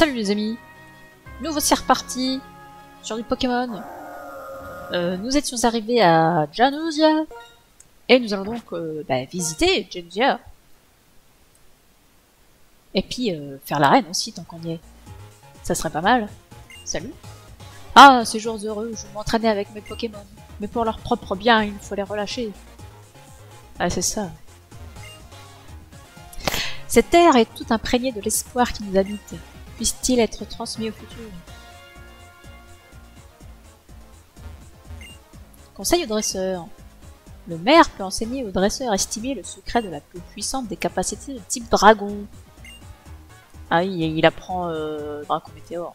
Salut les amis, nous voici repartis sur du Pokémon. Nous étions arrivés à Januzia et nous allons donc visiter Januzia. Et puis faire l'arène aussi tant qu'on y est. Ça serait pas mal. Salut. Ah, ces jours heureux où je m'entraînais avec mes Pokémon. Mais pour leur propre bien, il faut les relâcher. Ah, c'est ça. Cette terre est tout imprégnée de l'espoir qui nous habite. Puisse-t-il être transmis au futur? Conseil au dresseur. Le maire peut enseigner au dresseur estimé le secret de la plus puissante des capacités de type dragon. Ah oui, il apprend Dragon Météore.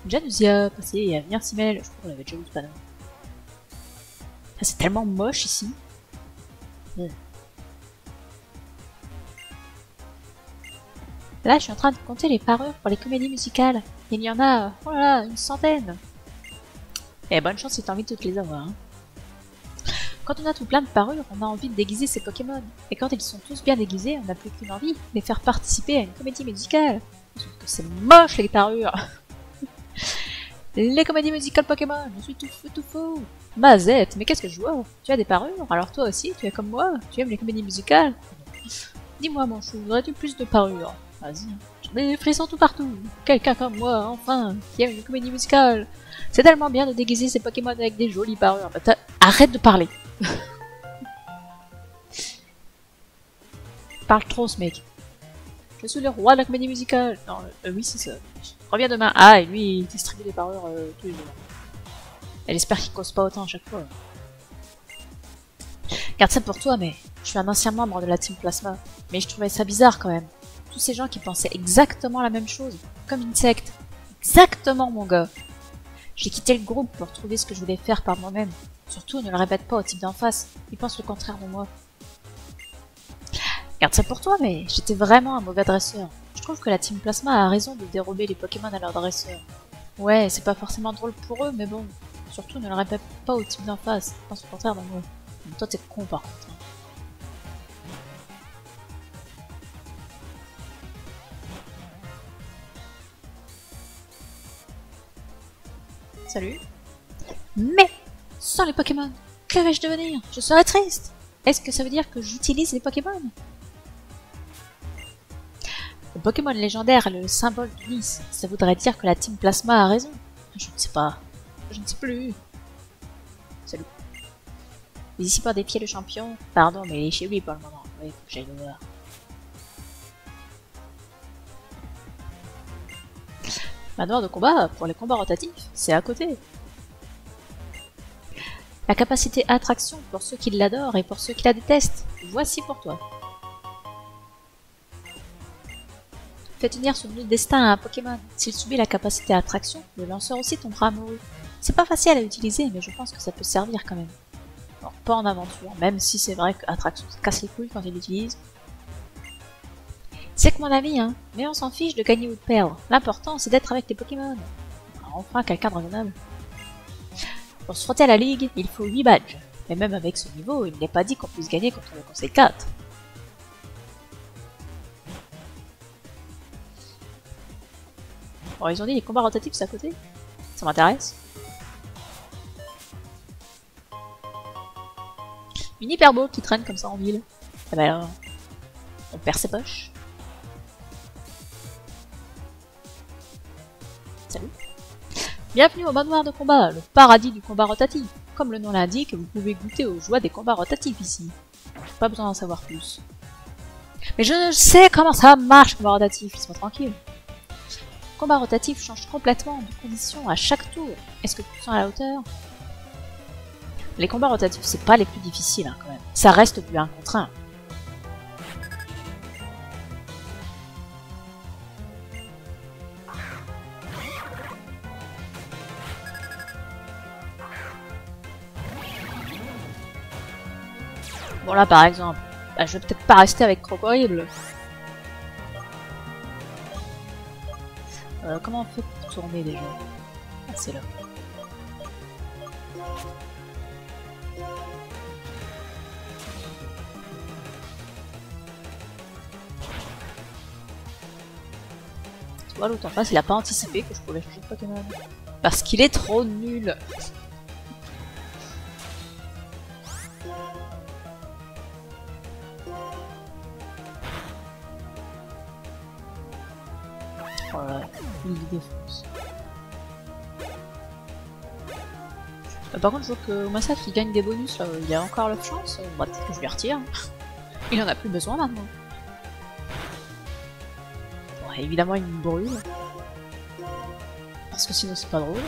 Januzia, passé et avenir s'y mêle. Je crois qu'on l'avait déjà vu ce panneau. Ah, c'est tellement moche ici. Là, je suis en train de compter les parures pour les comédies musicales. Il y en a, oh là là, une centaine. Et bonne chance si t'as envie de toutes les avoir. Hein. Quand on a tout plein de parures, on a envie de déguiser ses Pokémon. Et quand ils sont tous bien déguisés, on n'a plus qu'une envie, les faire participer à une comédie musicale. Sauf que c'est moche les parures. Les comédies musicales Pokémon, je suis tout fou, tout fou. Mazette, mais qu'est-ce que je vois? Tu as des parures? Alors toi aussi, tu es comme moi? Tu aimes les comédies musicales? Dis-moi mon chou, voudrais-tu plus de parures? Vas-y, j'en ai des frissons tout partout. Quelqu'un comme moi, enfin, qui aime une comédie musicale. C'est tellement bien de déguiser ses Pokémon avec des jolies parures. Bah, arrête de parler. Parle trop ce mec. Je suis le roi de la comédie musicale. Non, oui c'est ça. Reviens demain. Ah, et lui il distribue des parures tous les jours. Elle espère qu'il cause pas autant à chaque fois. Garde ça pour toi, mais je suis un ancien membre de la Team Plasma. Mais je trouvais ça bizarre quand même. Tous ces gens qui pensaient exactement la même chose, comme une secte. Exactement, mon gars. J'ai quitté le groupe pour trouver ce que je voulais faire par moi-même. Surtout, ne le répète pas au type d'en face. Il pense le contraire de moi. Garde ça pour toi, mais j'étais vraiment un mauvais dresseur. Je trouve que la Team Plasma a raison de dérober les Pokémon à leurs dresseurs. Ouais, c'est pas forcément drôle pour eux, mais bon. Surtout, ne le répète pas au type d'en face. Il pense le contraire de moi. Donc, toi, t'es con par contre. Salut. Mais, sans les Pokémon, que vais-je devenir? Je serais triste. Est-ce que ça veut dire que j'utilise les Pokémon? Le Pokémon légendaire est le symbole du Nice. Ça voudrait dire que la Team Plasma a raison. Je ne sais pas. Je ne sais plus. Salut. Mais ici par des pieds le champion. Pardon, mais il est chez lui pour le moment. Oui, faut que j'aille le voir. Manoir de combat pour les combats rotatifs, c'est à côté. La capacité attraction pour ceux qui l'adorent et pour ceux qui la détestent. Voici pour toi. Fais tenir son destin à un Pokémon. S'il subit la capacité attraction, le lanceur aussi tombera amoureux. C'est pas facile à utiliser, mais je pense que ça peut servir quand même. Alors, pas en aventure, même si c'est vrai que Attraction se casse les couilles quand il l'utilise. C'est que mon avis, hein, mais on s'en fiche de gagner ou de perdre. L'important, c'est d'être avec les Pokémon. Alors, enfin, quelqu'un de raisonnable. Pour se frotter à la ligue, il faut 8 badges. Mais même avec ce niveau, il n'est pas dit qu'on puisse gagner contre le conseil 4. Bon, ils ont dit les combats rotatifs, c'est à côté. Ça m'intéresse. Une hyperbole qui traîne comme ça en ville. Et ben alors, on perd ses poches. Salut. Bienvenue au manoir de combat, le paradis du combat rotatif. Comme le nom l'indique, vous pouvez goûter aux joies des combats rotatifs ici. Pas besoin d'en savoir plus. Mais je sais comment ça marche, combat rotatif, laisse-moi tranquille. Combat rotatif change complètement de condition à chaque tour. Est-ce que tu te sens à la hauteur? Les combats rotatifs, c'est pas les plus difficiles hein, quand même. Ça reste du 1 contre 1. Bon là par exemple, je vais peut-être pas rester avec Crocodile. Comment on fait pour tourner déjà? Ah, c'est là. Soit l'autre en face, il a pas anticipé que je pouvais changer de Pokémon. Parce qu'il est trop nul. Voilà, il défonce. Par contre, je vois que Massaf il gagne des bonus là, il a encore la chance. Bah, peut-être que je lui retire. Il en a plus besoin maintenant. Bon, évidemment, il me brûle. Parce que sinon, c'est pas drôle.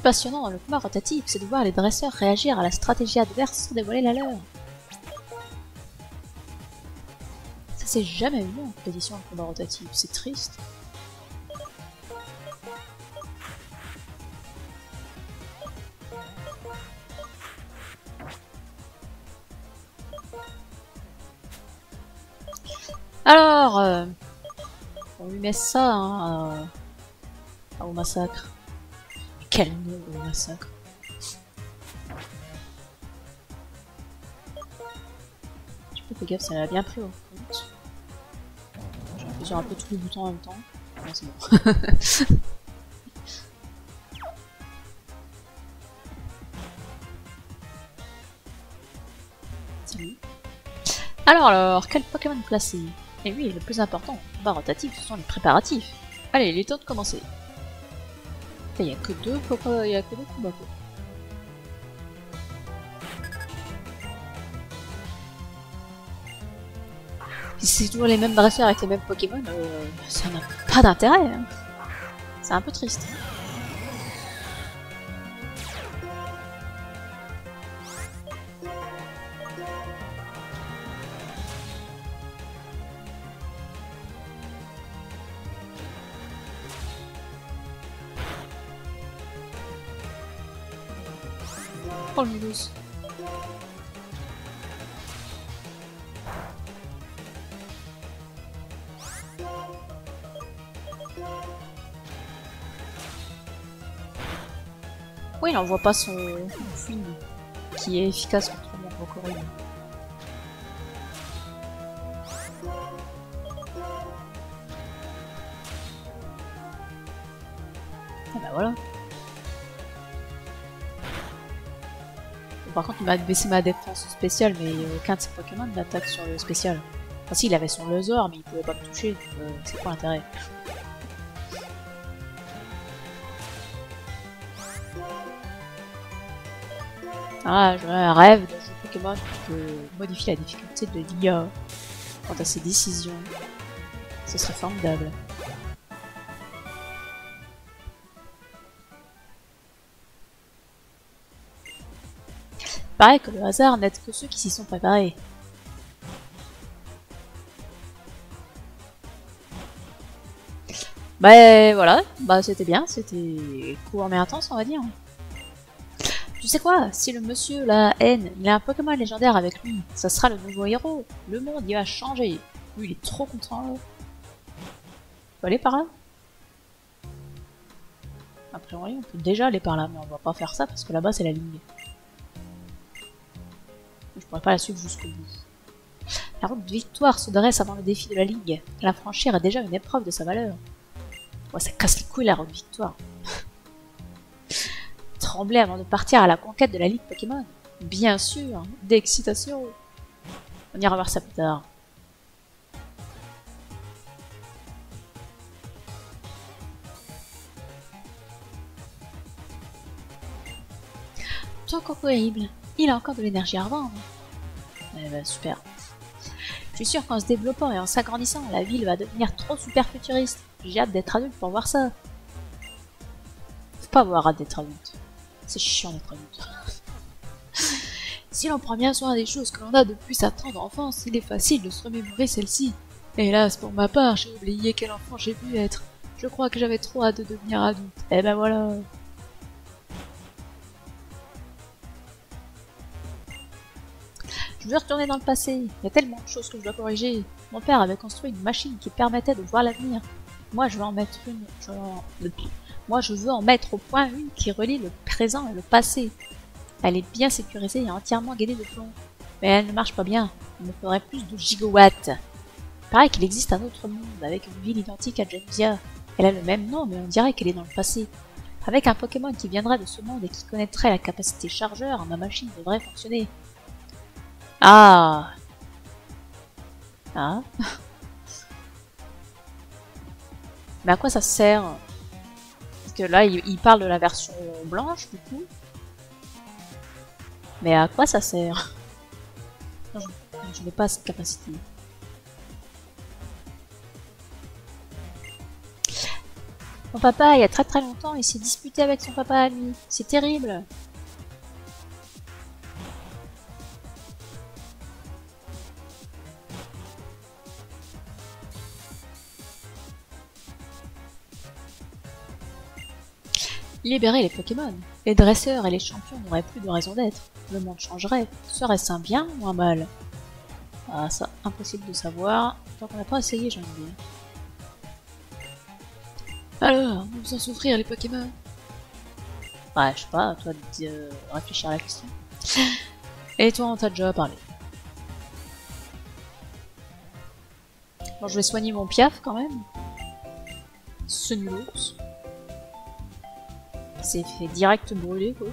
Passionnant dans le combat rotatif, c'est de voir les dresseurs réagir à la stratégie adverse sans dévoiler la leur. Ça s'est jamais vu en compétition de combat rotatif, c'est triste. Alors, on lui met ça hein, au massacre. Quel nom au massacre. Je peux faire gaffe, ça l'a bien pris au compte. Je vais appuyer sur un peu tous les boutons en même temps. Non, c'est bon. Salut. Alors, quel Pokémon placer? Et oui, le plus important, combat rotatif, ce sont les préparatifs. Allez, il est temps de commencer. Il n'y a que deux combats, quoi. Si c'est toujours les mêmes dresseurs avec les mêmes Pokémon, ça n'a pas d'intérêt. Hein. C'est un peu triste. Oh le Mulhouse. Oui, il n'envoie pas son fouine qui est efficace contre mon Rocorine. Et bah voilà. Par contre, il m'a baissé ma défense spéciale, mais aucun de ses Pokémon n'attaque sur le spécial. Enfin, si, il avait son laser, mais il pouvait pas me toucher, donc c'est quoi l'intérêt? Ah, je rêve d'un jeu Pokémon qui peut modifier la difficulté de l'IA quant à ses décisions. Ce serait formidable. Pareil que le hasard n'aide que ceux qui s'y sont préparés. Bah voilà, bah c'était bien, c'était court mais intense on va dire. Tu sais quoi, si le monsieur, la haine, il a un Pokémon légendaire avec lui, ça sera le nouveau héros. Le monde il va changer. Lui il est trop content. Faut aller par là. A priori on peut déjà aller par là, mais on va pas faire ça parce que là-bas c'est la ligne. Je pourrais pas la suivre jusqu'au bout. La route de victoire se dresse avant le défi de la Ligue. La franchir est déjà une épreuve de sa valeur. Ouais, ça casse les couilles la route de victoire. Trembler avant de partir à la conquête de la Ligue Pokémon. Bien sûr, d'excitation. On ira voir ça plus tard. Toi, Concoerible, il a encore de l'énergie à revendre. Eh ben, super. Je suis sûr qu'en se développant et en s'agrandissant, la ville va devenir trop super futuriste. J'ai hâte d'être adulte pour voir ça. Faut pas avoir hâte d'être adulte. C'est chiant d'être adulte. Si l'on prend bien soin des choses que l'on a depuis sa tendre enfance, il est facile de se remémorer celle-ci. Hélas, pour ma part, j'ai oublié quel enfant j'ai pu être. Je crois que j'avais trop hâte de devenir adulte. Eh ben voilà. Je veux retourner dans le passé. Il y a tellement de choses que je dois corriger. Mon père avait construit une machine qui permettait de voir l'avenir. Moi, je veux en mettre une. Moi, je veux en mettre au point une qui relie le présent et le passé. Elle est bien sécurisée et entièrement gainée de plomb. Mais elle ne marche pas bien. Il me faudrait plus de gigawatts. Il paraît qu'il existe un autre monde avec une ville identique à Genvia. Elle a le même nom, mais on dirait qu'elle est dans le passé. Avec un Pokémon qui viendrait de ce monde et qui connaîtrait la capacité chargeur, ma machine devrait fonctionner. Ah. Ah. Mais à quoi ça sert? Parce que là, il parle de la version blanche, du coup. Mais à quoi ça sert? Non, je n'ai pas cette capacité. Mon papa, il y a très longtemps, il s'est disputé avec son papa à lui. C'est terrible. Libérer les Pokémon. Les dresseurs et les champions n'auraient plus de raison d'être. Le monde changerait. Serait-ce un bien ou un mal? Ah, ça, impossible de savoir. Tant qu'on n'a pas essayé, j'ai envie de dire. Alors, on vous en souffrir les Pokémon? Ouais, je sais pas, à toi de réfléchir à la question. Et toi, on t'a déjà parlé. Bon, je vais soigner mon Piaf quand même. Ce nulos. C'est fait direct brûler quoi.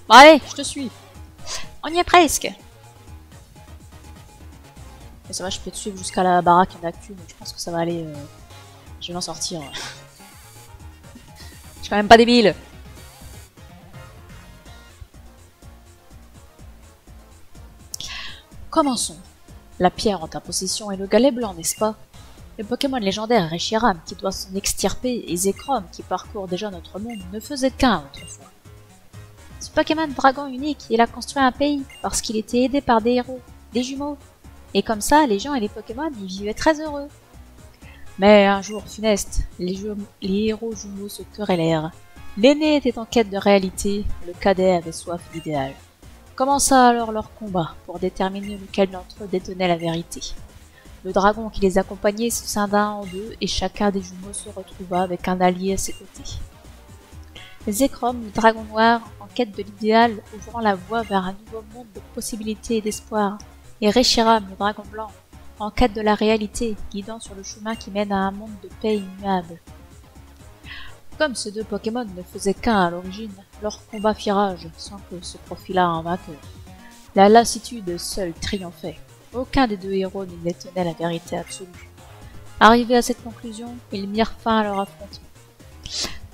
Bon, allez, je te suis. On y est presque. Mais ça va, je peux te suivre jusqu'à la baraque d'actu, donc je pense que ça va aller. Je vais m'en sortir. Je suis quand même pas débile. Commençons. La pierre en ta possession est le galet blanc, n'est-ce pas? Le Pokémon légendaire Reshiram, qui doit s'en extirper, et Zekrom, qui parcourt déjà notre monde, ne faisait qu'un autrefois. Ce Pokémon dragon unique, il a construit un pays, parce qu'il était aidé par des héros, des jumeaux. Et comme ça, les gens et les Pokémon y vivaient très heureux. Mais un jour funeste, les héros jumeaux se querellèrent. L'aîné était en quête de réalité, le cadet avait soif d'idéal. Commença alors leur combat pour déterminer lequel d'entre eux détenait la vérité. Le dragon qui les accompagnait se scinda en deux et chacun des jumeaux se retrouva avec un allié à ses côtés. Zekrom, le dragon noir, en quête de l'idéal, ouvrant la voie vers un nouveau monde de possibilités et d'espoir, et Reshiram, le dragon blanc, en quête de la réalité, guidant sur le chemin qui mène à un monde de paix immuable. Comme ces deux Pokémon ne faisaient qu'un à l'origine, leur combat fit rage, sans que se profilât un vainqueur. La lassitude seule triomphait. Aucun des deux héros ne détenait la vérité absolue. Arrivés à cette conclusion, ils mirent fin à leur affrontement.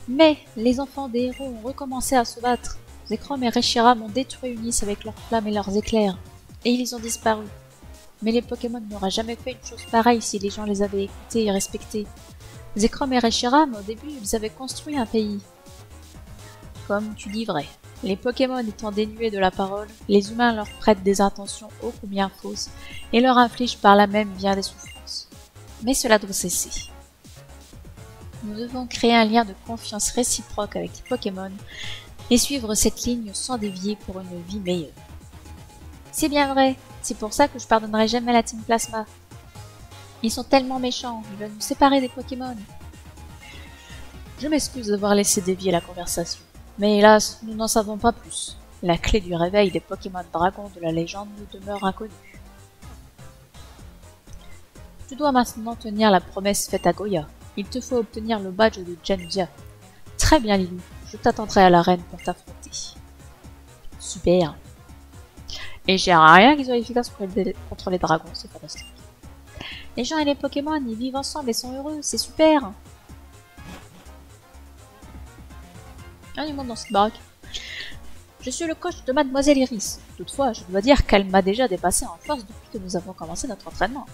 Mais les enfants des héros ont recommencé à se battre. Zekrom et Reshiram ont détruit Unis avec leurs flammes et leurs éclairs, et ils ont disparu. Mais les Pokémon n'auraient jamais fait une chose pareille si les gens les avaient écoutés et respectés. Zekrom et Reshiram, au début, ils avaient construit un pays. Comme tu dis vrai, les Pokémon étant dénués de la parole, les humains leur prêtent des intentions ô combien fausses et leur infligent par là même bien des souffrances. Mais cela doit cesser. Nous devons créer un lien de confiance réciproque avec les Pokémon et suivre cette ligne sans dévier pour une vie meilleure. C'est bien vrai, c'est pour ça que je pardonnerai jamais la Team Plasma. Ils sont tellement méchants, ils veulent nous séparer des Pokémon. Je m'excuse d'avoir laissé dévier la conversation, mais hélas, nous n'en savons pas plus. La clé du réveil des Pokémon dragons de la légende nous demeure inconnue. Tu dois maintenant tenir la promesse faite à Goya. Il te faut obtenir le badge de Genvia. Très bien, Lilou. Je t'attendrai à l'arène pour t'affronter. Super. Et j'ai rien qui soit efficace contre les dragons, c'est fantastique. Les gens et les Pokémon, ils vivent ensemble et sont heureux, c'est super. Ah, il monte dans cette baraque. Je suis le coach de Mademoiselle Iris. Toutefois, je dois dire qu'elle m'a déjà dépassé en force depuis que nous avons commencé notre entraînement.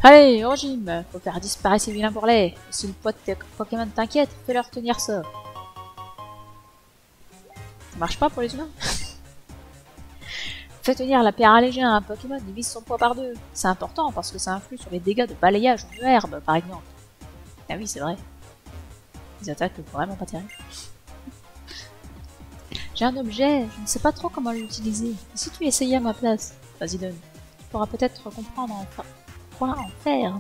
Allez, au gym, faut faire disparaître ces vilains bourrelets. Si le poids de tes Pokémon t'inquiète, fais-leur tenir ça. Ça marche pas pour les humains? Fait tenir la pierre allégée à un Pokémon divise son poids par 2. C'est important parce que ça influe sur les dégâts de balayage ou de herbe, par exemple. Ah oui, c'est vrai. Les attaques vraiment pas terribles. J'ai un objet, je ne sais pas trop comment l'utiliser. Et si tu essayais à ma place? Vas-y, donne. Tu pourras peut-être comprendre quoi en faire.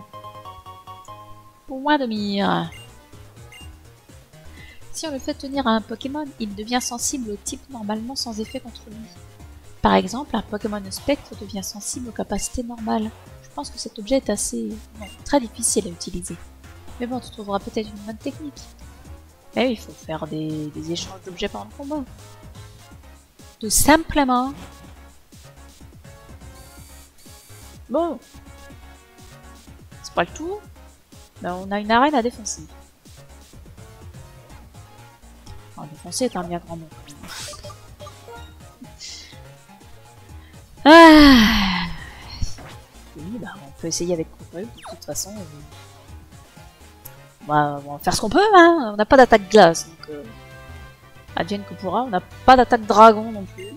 Pour moi, Domir. Si on le fait tenir à un Pokémon, il devient sensible au type normalement sans effet contre lui. Par exemple, un Pokémon spectre devient sensible aux capacités normales. Je pense que cet objet est très difficile à utiliser. Mais bon, tu trouveras peut-être une bonne technique. Mais oui, il faut faire des échanges d'objets pendant le combat. Tout simplement. Bon. C'est pas le tout. Ben, on a une arène à défoncer. Enfin, défoncer est un bien grand mot. Ah. Oui, bah, on peut essayer avec Couple, de toute façon. On va faire ce qu'on peut, hein. On n'a pas d'attaque glace, donc advienne que pourra. On n'a pas d'attaque dragon non plus.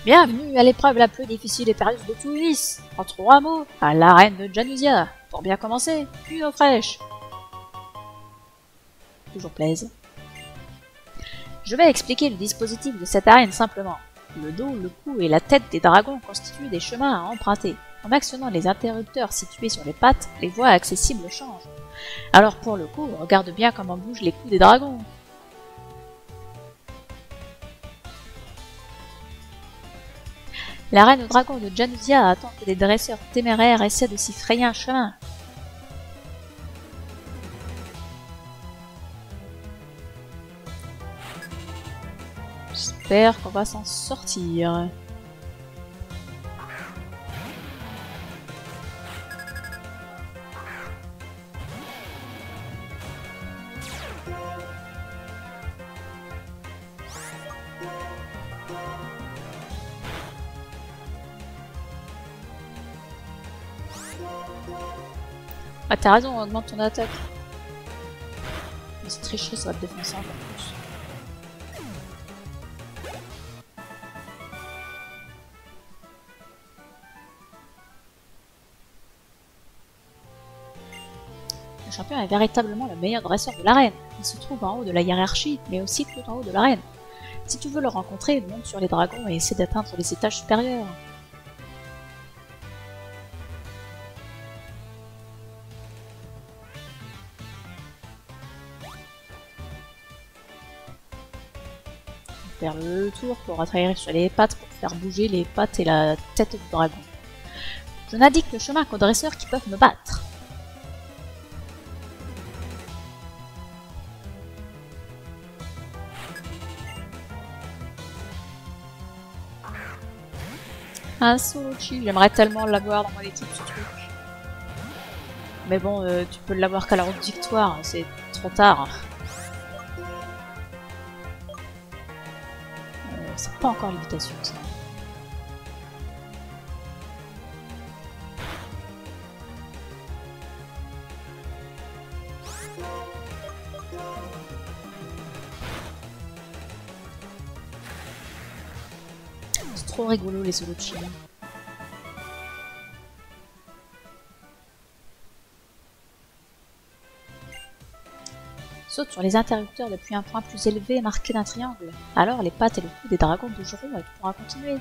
Bienvenue à l'épreuve la plus difficile et périlleuse de tout Ulysse. En 3 mots, à l'arène de Janusia. Pour bien commencer, une eau fraîche. Toujours plaise. Je vais expliquer le dispositif de cette arène simplement. Le dos, le cou et la tête des dragons constituent des chemins à emprunter. En actionnant les interrupteurs situés sur les pattes, les voies accessibles changent. Alors pour le coup, regarde bien comment bougent les coups des dragons. La reine aux dragons de Janusia attend que les dresseurs téméraires essaient de s'y frayer un chemin. J'espère qu'on va s'en sortir. Ah, t'as raison, on augmente ton attaque. Mais c'est tricher, ça va te défoncer encore plus. Le champion est véritablement le meilleur dresseur de l'arène. Il se trouve en haut de la hiérarchie, mais aussi tout en haut de l'arène. Si tu veux le rencontrer, monte sur les dragons et essaie d'atteindre les étages supérieurs. Faire le tour pour atterrir sur les pattes pour faire bouger les pattes et la tête du dragon. Je n'indique le chemin qu'aux dresseurs qui peuvent me battre. Un Solochi, j'aimerais tellement l'avoir dans mon équipe ce truc. Mais bon, tu peux l'avoir qu'à la route de victoire, c'est trop tard. C'est pas encore l'évitation ça. C'est trop rigolo les Solochi. Saute sur les interrupteurs depuis un point plus élevé marqué d'un triangle. Alors les pattes et le cou des dragons bougeront et tu pourras continuer.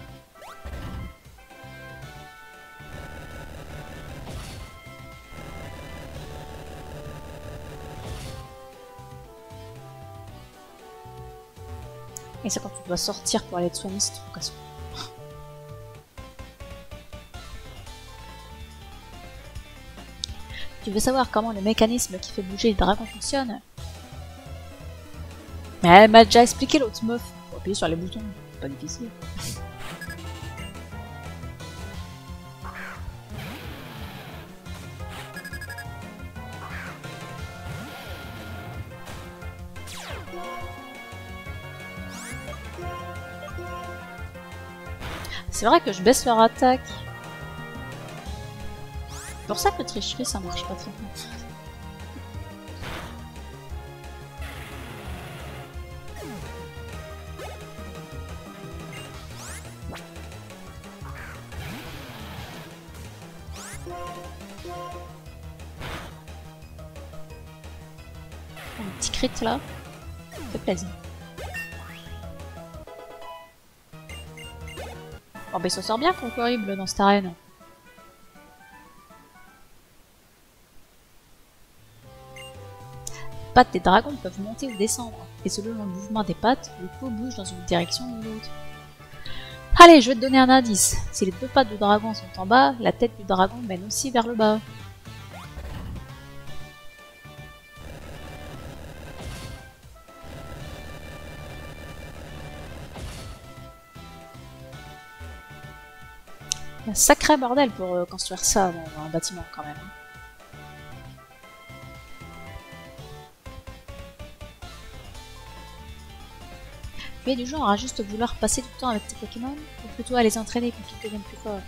Et c'est quand tu dois sortir pour aller te soigner, c'est trop casse-cou. Tu veux savoir comment le mécanisme qui fait bouger les dragons fonctionne? Elle m'a déjà expliqué l'autre meuf. Faut appuyer sur les boutons, c'est pas difficile. C'est vrai que je baisse leur attaque. C'est pour ça que tricherie ça marche pas très bien. petit crit là. Ça fait plaisir. Bon bah il s'en sort bien Conquerible dans cette arène. Les pattes des dragons peuvent monter ou descendre, et selon le mouvement des pattes, le coup bouge dans une direction ou l'autre. Allez, je vais te donner un indice. Si les deux pattes du dragon sont en bas, la tête du dragon mène aussi vers le bas. Il y a un sacré bordel pour construire ça dans un bâtiment quand même. Tu es du genre à juste vouloir passer du temps avec tes Pokémon, ou plutôt à les entraîner pour qu'ils deviennent plus forts?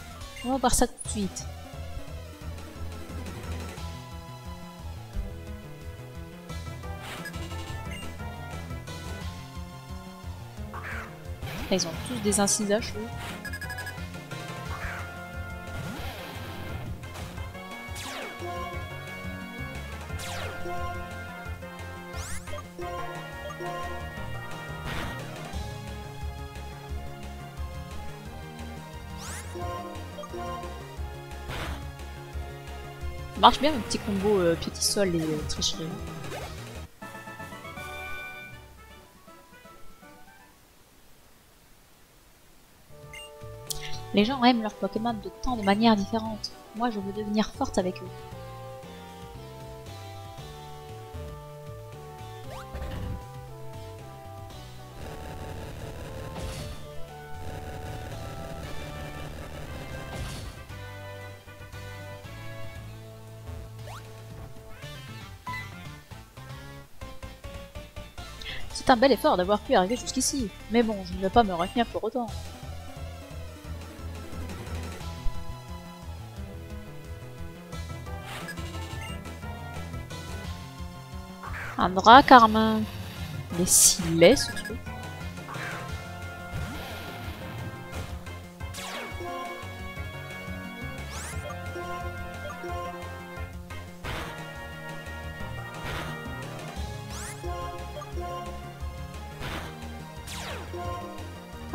On va voir ça tout de suite. Là, ils ont tous des incisages, eux. Ça marche bien le petit combo pied-sol et tricherie. Les gens aiment leurs Pokémon de tant de manières différentes. Moi, je veux devenir forte avec eux. C'est un bel effort d'avoir pu arriver jusqu'ici, mais bon, je ne vais pas me retenir pour autant. Un drap carmin. Il est si laid ce truc.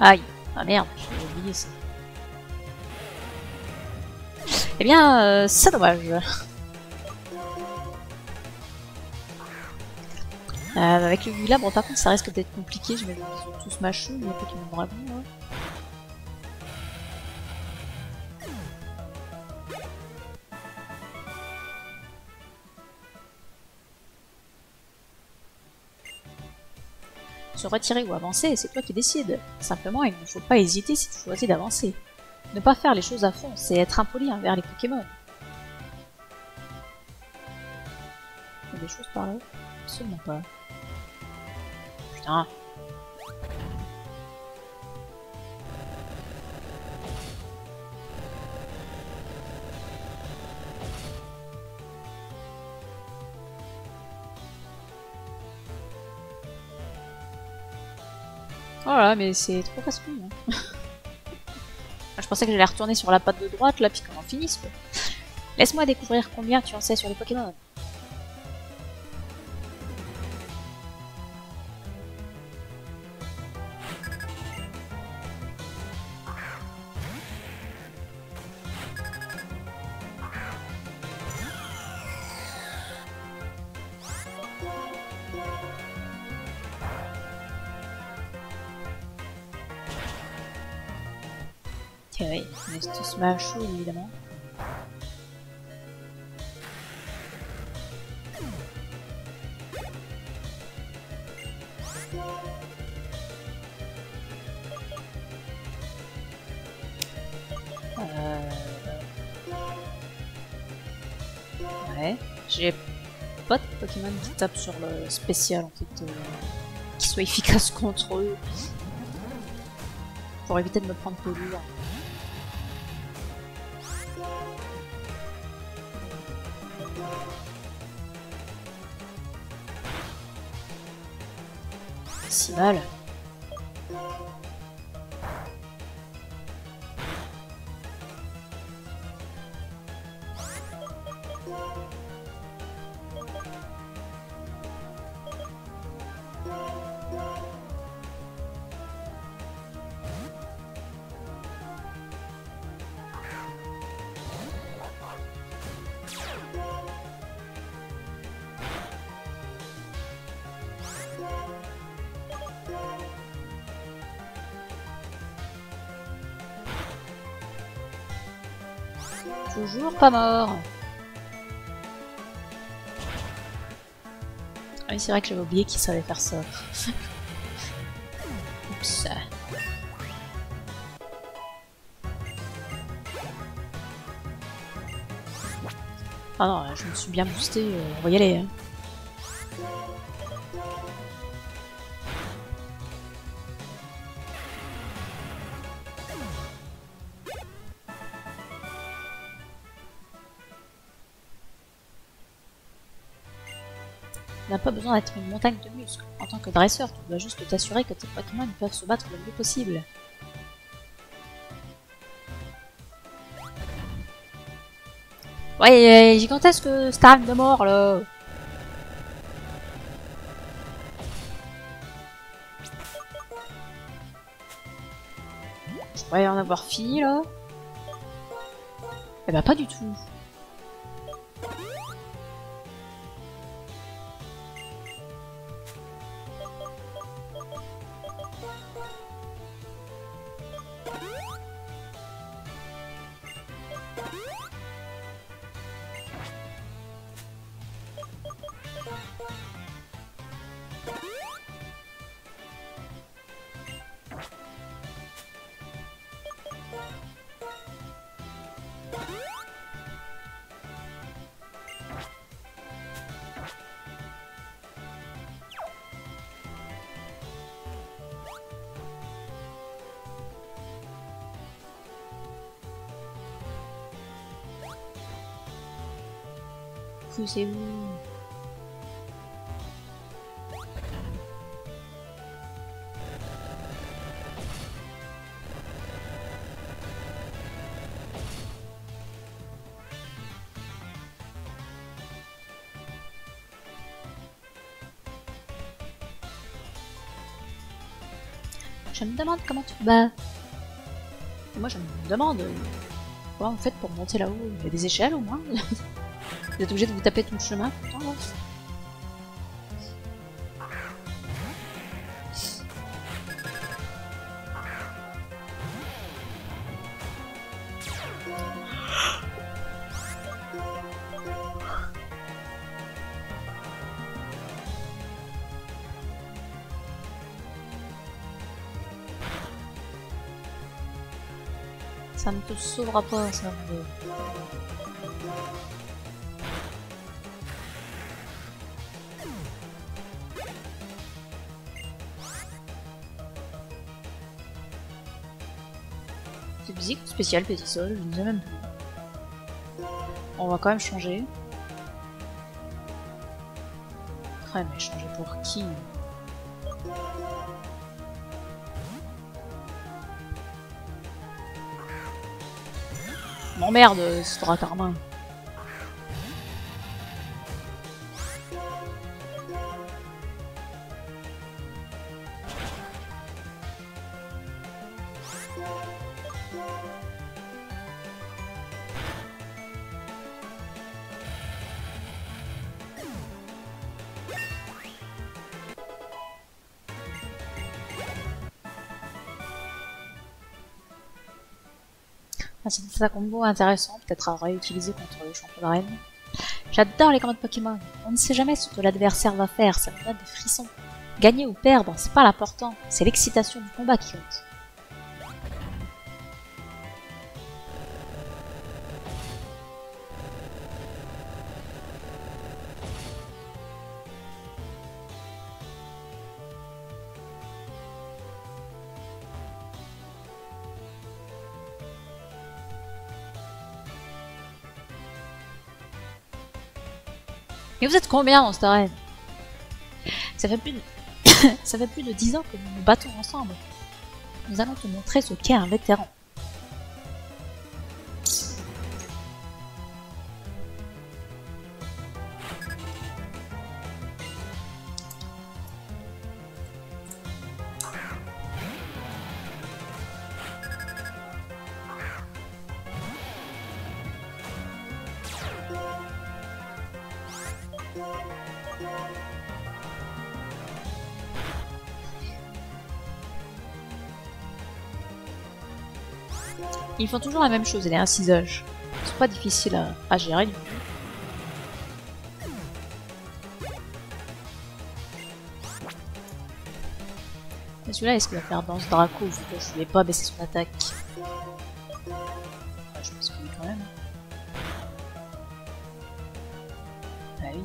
Aïe, ah merde, j'ai oublié ça. Eh bien, c'est dommage. Avec le Guilabre, par contre, ça risque d'être compliqué. Je vais qu'ils ont tous macheux, il y a pas qu'ils ont dragon là. Se retirer ou avancer, c'est toi qui décides. Simplement, il ne faut pas hésiter si tu choisis d'avancer. Ne pas faire les choses à fond, c'est être impoli envers les Pokémon. Il y a des choses par là? Absolument pas. Putain. Voilà, mais c'est trop casse-couille. Hein. Je pensais que j'allais retourner sur la patte de droite, là, puis qu'on en finisse, quoi. Laisse-moi découvrir combien tu en sais sur les Pokémon. Oui, on est tous machos évidemment. Ouais, j'ai pas de Pokémon qui tape sur le spécial en fait, qui soit efficace contre eux. Pour éviter de me prendre pelure. Si mal. Toujours pas mort. Ah oui, c'est vrai que j'avais oublié qu'il savait faire ça. Oups. Ah non, je me suis bien boosté, on va y aller. Hein. Tu n'as pas besoin d'être une montagne de muscles. En tant que dresseur, tu dois juste t'assurer que tes Pokémon peuvent se battre le mieux possible. Ouais, il est gigantesque cette arme de mort là. Je pourrais en avoir fini là. Eh ben pas du tout. C'est où? Je me demande comment tu te bats. Moi je me demande comment vous faites pour monter là-haut. Il y a des échelles au moins. Vous êtes obligé de vous taper tout le chemin tout le temps là. Ça ne te sauvera pas, ça. C'est physique ou spécial, petit sol, je ne sais même plus. On va quand même changer. Ouais, mais changer pour qui? M'emmerde, ce Dracarmin. C'est un combo intéressant, peut-être à réutiliser contre le champion d'arène. J'adore les combats de Pokémon. On ne sait jamais ce que l'adversaire va faire, ça me donne des frissons. Gagner ou perdre, c'est pas l'important, c'est l'excitation du combat qui compte. Et vous êtes combien dans cette arène? Ça fait plus de... Ça fait plus de 10 ans que nous nous battons ensemble. Nous allons te montrer ce qu'est un vétéran. Ils font toujours la même chose, les incisage. pas difficile à gérer du coup. Et celui-là, est-ce qu'il va faire danse Draco vu que je voulais pas baisser son attaque? Ah, je pense que oui quand même. Ah oui.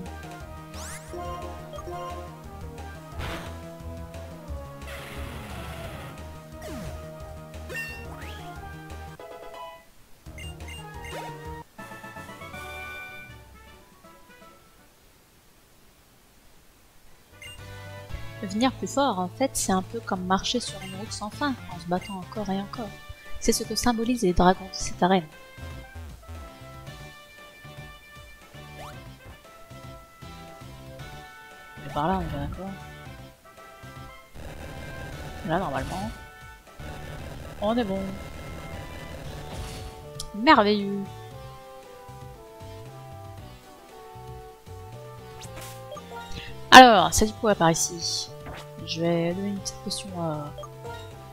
Devenir plus fort, en fait, c'est un peu comme marcher sur une route sans fin, en se battant encore et encore. C'est ce que symbolisent les dragons de cette arène. Mais par là, on est d'accord. Là, normalement, on est bon. Merveilleux. Alors, ça dit quoi par ici? Je vais donner une petite potion à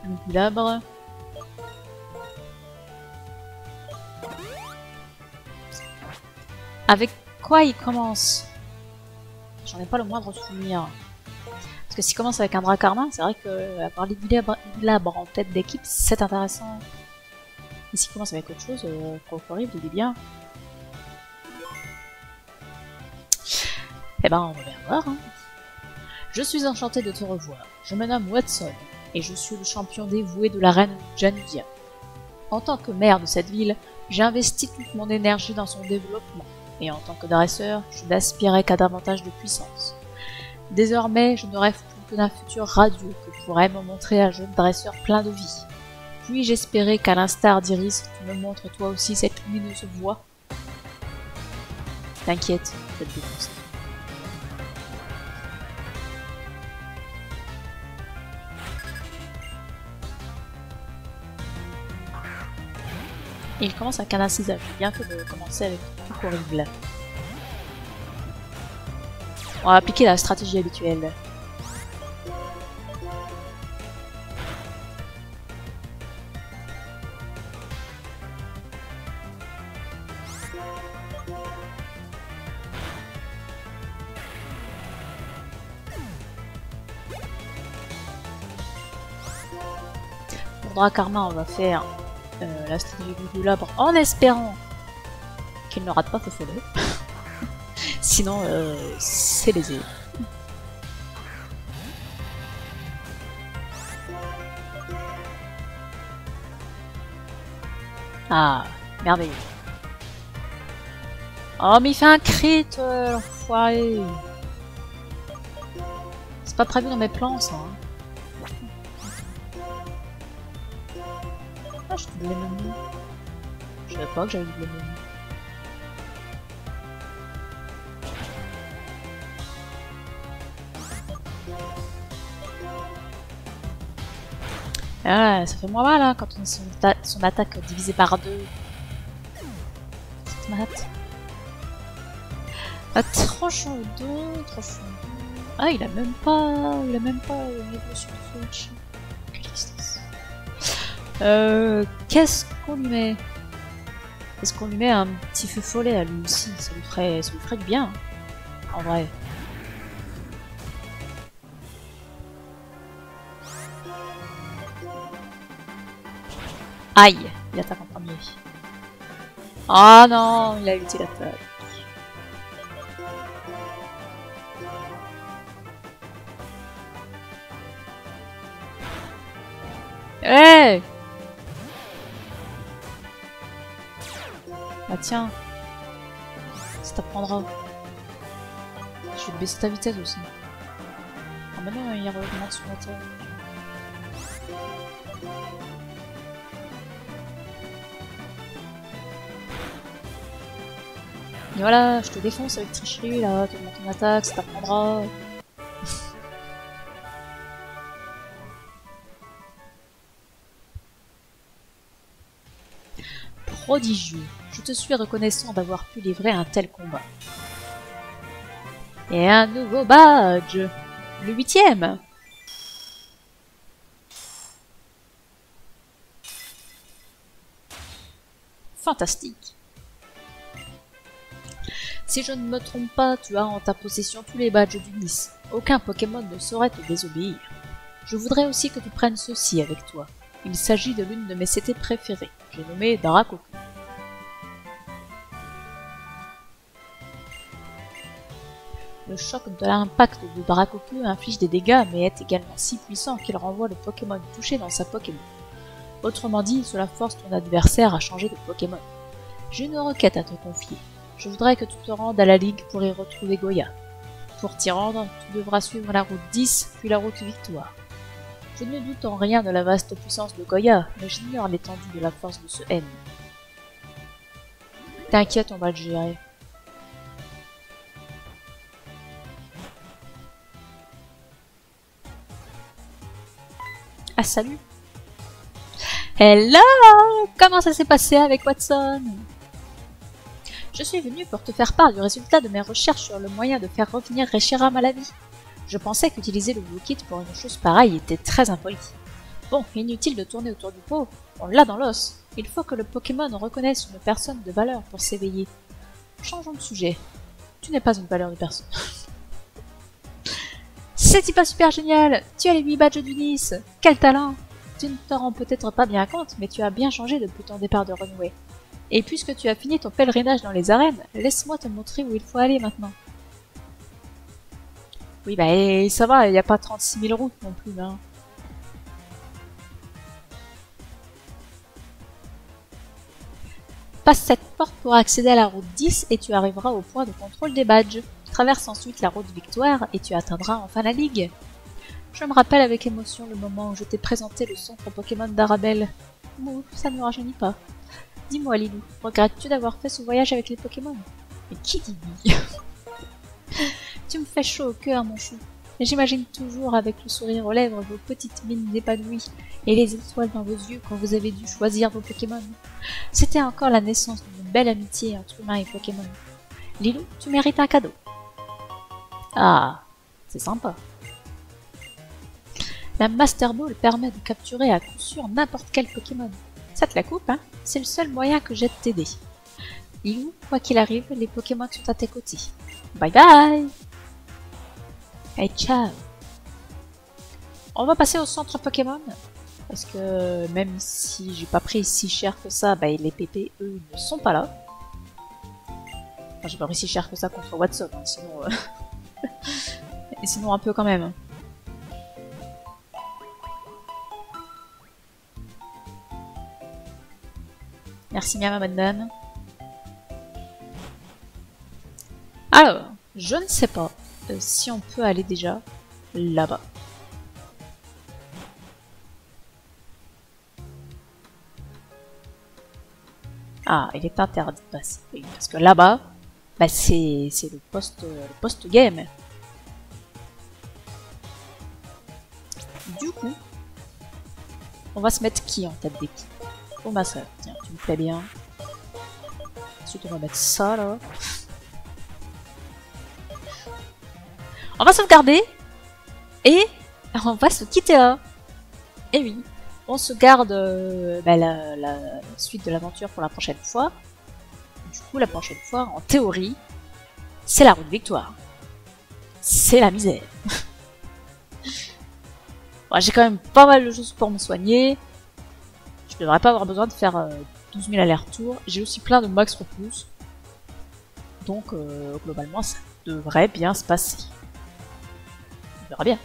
Lugulabre. Avec quoi il commence? J'en ai pas le moindre souvenir. Parce que s'il commence avec un Dracarmin, c'est vrai que avoir Lugulabre en tête d'équipe, c'est intéressant. Et s'il commence avec autre chose, horrible, il est bien. Eh ben, on va bien voir. Hein. Je suis enchanté de te revoir. Je me nomme Watson, et je suis le champion dévoué de la reine Janudia. En tant que maire de cette ville, j'ai investi toute mon énergie dans son développement, et en tant que dresseur, je n'aspirais qu'à davantage de puissance. Désormais, je ne rêve plus que d'un futur radieux que pourrait me montrer un jeune dresseur plein de vie. Puis-je espérer qu'à l'instar d'Iris, tu me montres toi aussi cette lumineuse voie? T'inquiète, je vais te défoncer. Et il commence avec un incisage. J'ai bien fait de commencer avec tout horrible. On va appliquer la stratégie habituelle. Pour Dracarmin, on va faire la stratégie du Lugulabre en espérant qu'il ne rate pas Fofolo. Sinon, c'est baisé. Ah, merveilleux. Oh, mais il fait un crit, l'enfoiré. C'est pas prévu dans mes plans, ça. Hein. Ah, je double les menus. Je savais pas que j'avais double les menus. Ah, ça fait moins mal hein, quand on a son attaque divisée par 2. Cette mat. Ah, tranchant 2, tranchant 2. Ah, il a même pas niveau sur Switch. Quelle tristesse. Qu'est-ce qu'on lui met? Est-ce qu'on lui met un petit feu follet à lui aussi? Ça lui ferait du bien, en vrai. Aïe, il attaque en premier. Ah non, il a évité l'attaque. Hey! Ah tiens, ça t'apprendra. Je vais te baisser ta vitesse aussi. Ah bah non, il augmente son attaque. Et voilà, je te défonce avec tricherie là, tu augmentes ton attaque, ça t'apprendra. Prodigieux, je te suis reconnaissant d'avoir pu livrer un tel combat. Et un nouveau badge, le 8e. Fantastique. Si je ne me trompe pas, tu as en ta possession tous les badges du Nice. Aucun Pokémon ne saurait te désobéir. Je voudrais aussi que tu prennes ceci avec toi. Il s'agit de l'une de mes CT préférées. J'ai nommé Darakoku. Le choc de l'impact de Darakoku inflige des dégâts mais est également si puissant qu'il renvoie le Pokémon touché dans sa Pokéball. Autrement dit, cela force ton adversaire à changer de Pokémon. J'ai une requête à te confier. Je voudrais que tu te rendes à la Ligue pour y retrouver Goya. Pour t'y rendre, tu devras suivre la route 10 puis la route Victoire. Je ne doute en rien de la vaste puissance de Goya, mais j'ignore l'étendue de la force de ce N. T'inquiète, on va le gérer. Ah salut! Hello! Comment ça s'est passé avec Watson? Je suis venue pour te faire part du résultat de mes recherches sur le moyen de faire revenir Reshiram à la vie. Je pensais qu'utiliser le Blue Kit pour une chose pareille était très impoli. Bon, inutile de tourner autour du pot, on l'a dans l'os. Il faut que le Pokémon reconnaisse une personne de valeur pour s'éveiller. Changeons de sujet. Tu n'es pas une valeur de personne. C'est pas super génial! Tu as les 8 badges du Nice! Quel talent! Tu ne t'en rends peut-être pas bien compte, mais tu as bien changé depuis ton départ de Runway. Et puisque tu as fini ton pèlerinage dans les arènes, laisse-moi te montrer où il faut aller maintenant. Oui, bah ça va, il n'y a pas 36 000 routes non plus, hein. Passe cette porte pour accéder à la route 10 et tu arriveras au point de contrôle des badges. Traverse ensuite la route Victoire et tu atteindras enfin la Ligue. Je me rappelle avec émotion le moment où je t'ai présenté le centre Pokémon d'Arabelle. Bon, ça ne me rajeunit pas. Dis-moi Lilou, regrettes-tu d'avoir fait ce voyage avec les Pokémon? Mais qui dit oui? Tu me fais chaud au cœur, mon chou. Et j'imagine toujours avec le sourire aux lèvres vos petites mines épanouies et les étoiles dans vos yeux quand vous avez dû choisir vos Pokémon. C'était encore la naissance d'une belle amitié entre humains et Pokémon. Lilou, tu mérites un cadeau. Ah, c'est sympa. La Master Ball permet de capturer à coup sûr n'importe quel Pokémon. Ça te la coupe, hein? C'est le seul moyen que j'ai de t'aider. Lilou, quoi qu'il arrive, les Pokémon sont à tes côtés. Bye bye! Hey, ciao! On va passer au centre Pokémon. Parce que même si j'ai pas pris si cher que ça, bah, les PP, eux, ne sont pas là. Enfin, j'ai pas pris si cher que ça contre Watson, hein, sinon... Et sinon un peu quand même. Merci bien, madame. Alors, je ne sais pas si on peut aller déjà là-bas. Ah, il est interdit de passer. Oui, parce que là-bas, bah, c'est le post game. Du coup, on va se mettre qui en tête d'équipe? Oh ma soeur, tiens, tu me plais bien. Ensuite, on va mettre ça là. On va sauvegarder et on va se quitter là. Et oui, on se garde bah, la suite de l'aventure pour la prochaine fois. Du coup, la prochaine fois, en théorie, c'est la route Victoire. C'est la misère. Bon, j'ai quand même pas mal de choses pour me soigner. Je devrais pas avoir besoin de faire 12 000 allers-retours. J'ai aussi plein de max repousse. Donc, globalement, ça devrait bien se passer. On verra bien.